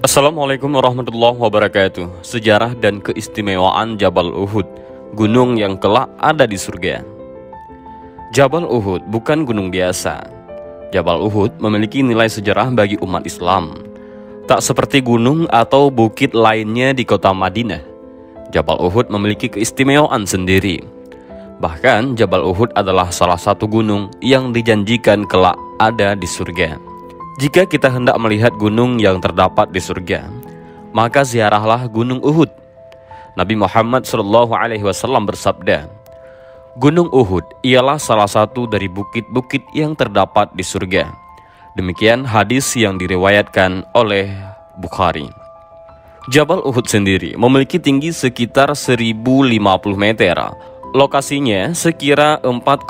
Assalamualaikum warahmatullahi wabarakatuh. Sejarah dan keistimewaan Jabal Uhud, gunung yang kelak ada di surga. Jabal Uhud bukan gunung biasa. Jabal Uhud memiliki nilai sejarah bagi umat Islam. Tak seperti gunung atau bukit lainnya di kota Madinah, Jabal Uhud memiliki keistimewaan sendiri. Bahkan Jabal Uhud adalah salah satu gunung yang dijanjikan kelak ada di surga. Jika kita hendak melihat gunung yang terdapat di surga, maka ziarahlah Gunung Uhud. Nabi Muhammad SAW bersabda, Gunung Uhud ialah salah satu dari bukit-bukit yang terdapat di surga. Demikian hadis yang diriwayatkan oleh Bukhari. Jabal Uhud sendiri memiliki tinggi sekitar 1050 meter. Lokasinya sekira 4,5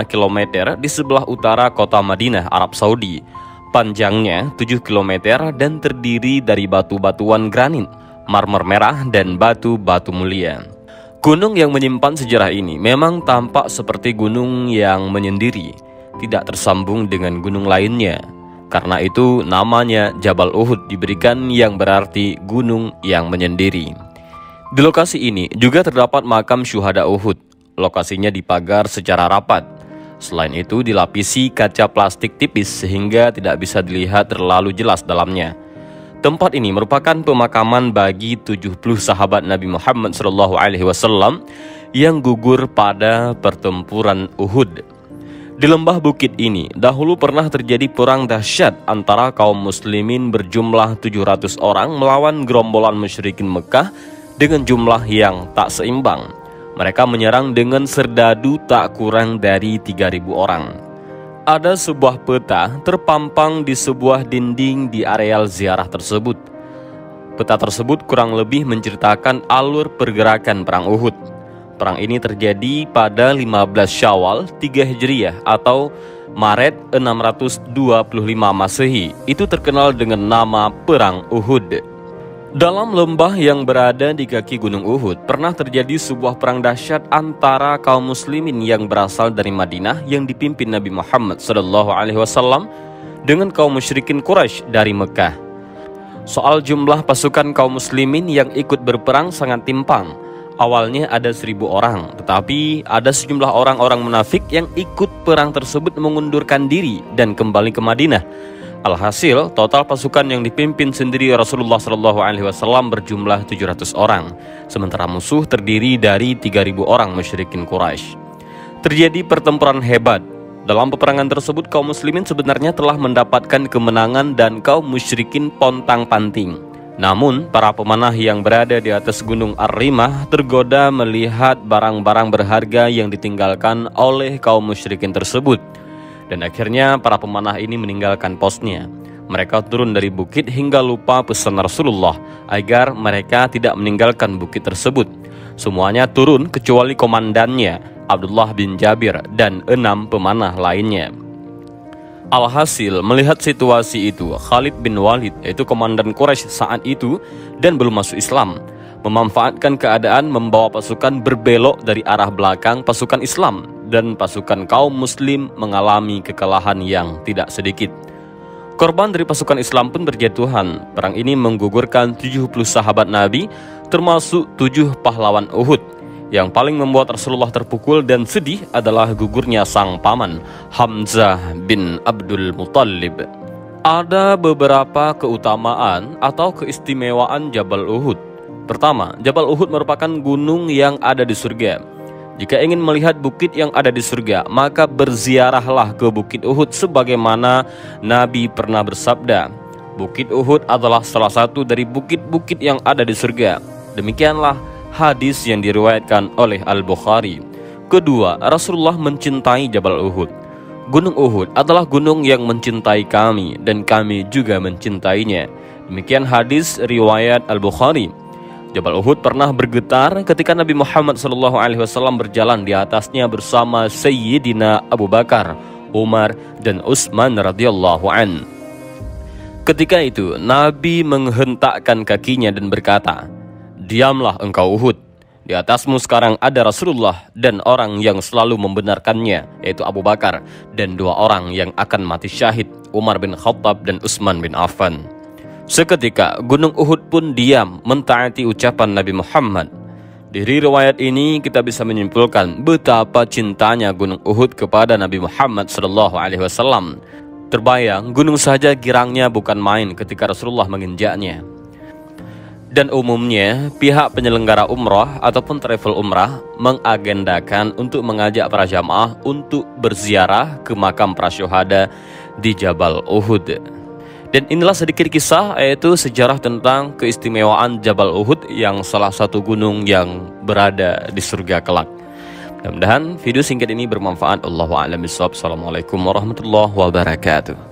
km di sebelah utara kota Madinah, Arab Saudi. Panjangnya 7 km dan terdiri dari batu-batuan granit, marmer merah, dan batu-batu mulia. Gunung yang menyimpan sejarah ini memang tampak seperti gunung yang menyendiri, tidak tersambung dengan gunung lainnya. Karena itu namanya Jabal Uhud diberikan yang berarti gunung yang menyendiri. Di lokasi ini juga terdapat makam syuhada Uhud. Lokasinya dipagar secara rapat. Selain itu dilapisi kaca plastik tipis sehingga tidak bisa dilihat terlalu jelas dalamnya. Tempat ini merupakan pemakaman bagi 70 sahabat Nabi Muhammad SAW yang gugur pada pertempuran Uhud. Di lembah bukit ini dahulu pernah terjadi perang dahsyat antara kaum muslimin berjumlah 700 orang melawan gerombolan musyrikin Mekah dengan jumlah yang tak seimbang. Mereka menyerang dengan serdadu tak kurang dari 3.000 orang. Ada sebuah peta terpampang di sebuah dinding di areal ziarah tersebut. Peta tersebut kurang lebih menceritakan alur pergerakan perang Uhud. Perang ini terjadi pada 15 Syawal 3 Hijriah atau Maret 625 Masehi. Itu terkenal dengan nama Perang Uhud. Dalam lembah yang berada di kaki Gunung Uhud, pernah terjadi sebuah perang dahsyat antara kaum muslimin yang berasal dari Madinah yang dipimpin Nabi Muhammad SAW dengan kaum musyrikin Quraisy dari Mekah. Soal jumlah pasukan kaum muslimin yang ikut berperang sangat timpang. Awalnya ada 1.000 orang, tetapi ada sejumlah orang-orang munafik yang ikut perang tersebut mengundurkan diri dan kembali ke Madinah. Alhasil, total pasukan yang dipimpin sendiri Rasulullah SAW berjumlah 700 orang, sementara musuh terdiri dari 3.000 orang musyrikin Quraisy. Terjadi pertempuran hebat. Dalam peperangan tersebut, kaum muslimin sebenarnya telah mendapatkan kemenangan dan kaum musyrikin pontang-panting. Namun, para pemanah yang berada di atas gunung Ar-Rimah tergoda melihat barang-barang berharga yang ditinggalkan oleh kaum musyrikin tersebut. Dan akhirnya para pemanah ini meninggalkan posnya. Mereka turun dari bukit hingga lupa pesan Rasulullah agar mereka tidak meninggalkan bukit tersebut. Semuanya turun kecuali komandannya, Abdullah bin Jabir, dan 6 pemanah lainnya. Alhasil, melihat situasi itu, Khalid bin Walid, yaitu komandan Quraisy saat itu dan belum masuk Islam, memanfaatkan keadaan membawa pasukan berbelok dari arah belakang pasukan Islam, dan pasukan kaum muslim mengalami kekalahan yang tidak sedikit. Korban dari pasukan Islam pun berjatuhan. Perang ini menggugurkan 70 sahabat Nabi, termasuk 7 pahlawan Uhud. Yang paling membuat Rasulullah terpukul dan sedih adalah gugurnya sang paman, Hamzah bin Abdul Muttalib. Ada beberapa keutamaan atau keistimewaan Jabal Uhud. Pertama, Jabal Uhud merupakan gunung yang ada di surga. Jika ingin melihat bukit yang ada di surga, maka berziarahlah ke Bukit Uhud sebagaimana Nabi pernah bersabda, Bukit Uhud adalah salah satu dari bukit-bukit yang ada di surga. Demikianlah hadis yang diriwayatkan oleh Al-Bukhari. Kedua, Rasulullah mencintai Jabal Uhud. Gunung Uhud adalah gunung yang mencintai kami dan kami juga mencintainya. Demikian hadis riwayat Al-Bukhari. Jabal Uhud pernah bergetar ketika Nabi Muhammad SAW berjalan di atasnya bersama Sayyidina Abu Bakar, Umar, dan Utsman radhiyallahu an. Ketika itu Nabi menghentakkan kakinya dan berkata, "Diamlah engkau Uhud. Di atasmu sekarang ada Rasulullah dan orang yang selalu membenarkannya, yaitu Abu Bakar, dan 2 orang yang akan mati syahid, Umar bin Khattab dan Utsman bin Affan." Seketika Gunung Uhud pun diam mentaati ucapan Nabi Muhammad. Dari riwayat ini kita bisa menyimpulkan betapa cintanya Gunung Uhud kepada Nabi Muhammad SAW. Terbayang gunung saja girangnya bukan main ketika Rasulullah menginjaknya. Dan umumnya pihak penyelenggara umrah ataupun travel umrah mengagendakan untuk mengajak para jamaah untuk berziarah ke makam para syuhada di Jabal Uhud. Dan inilah sedikit kisah, yaitu sejarah tentang keistimewaan Jabal Uhud yang salah satu gunung yang berada di surga kelak. Mudah-mudahan video singkat ini bermanfaat. Allahu a'lam bishawab. Assalamualaikum warahmatullahi wabarakatuh.